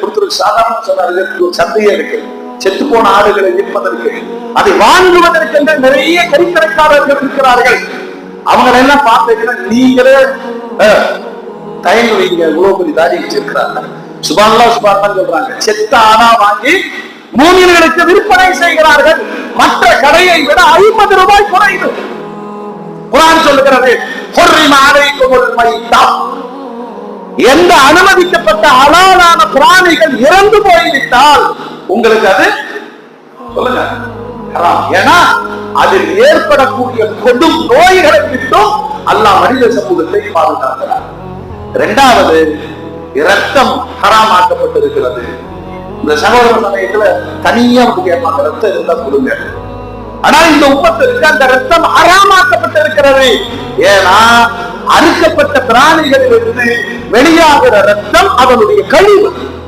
ஒருத்தர் சாதாரண சொன்னார்கள், ஒரு சந்தையே இருக்கு, செத்து போன ஆடுகளை விற்பதற்கு, அதை வாங்குவதற்கு நிறைய கறிக்கடைக்காரர்கள் இருக்கிறார்கள். அவங்க எல்லாம் பார்த்தீங்கன்னா நீங்களே தயங்குவீங்க, இவ்வளவு பெரிய தாடி வச்சிருக்கிறாங்க. சுபான்லாம் சொல்றாங்க, செத்த ஆனா வாங்கி மூமின்களுக்கு விற்பனை செய்கிறார்கள். மற்ற கடையை விட 50 ரூபாய் குறைவு. குர்ஆன் சொல்லுகிறது, எந்த அனுமதிக்கப்பட்ட ஹலாலான பிராணிகள் இறந்து போய்விட்டால் உங்களுக்கு அது சொல்லுங்க ஹராம். ஏன்னா அதில் ஏற்படக்கூடிய கொடும் நோய்களை விட்டும் அல்லாஹ் மனித சமூகத்தை பாதுகாக்கிறார். இரண்டாவது, இரத்தம் ஹராம் ஆக்கப்பட்டிருக்கிறது. இந்த சகோதர சமயத்துல தனியா கேட்பாங்க, ரத்தம் இருந்தா கொடுங்க. ஆனா இந்த உம்மத்திற்கு அந்த ரத்தம் ஹராமாக்கப்பட்டிருக்கிறது. ஏன்னா அறுக்கப்பட்ட பிராணிகளிலிருந்து வெளியாகிற ரத்தம் அதனுடைய கழிவு.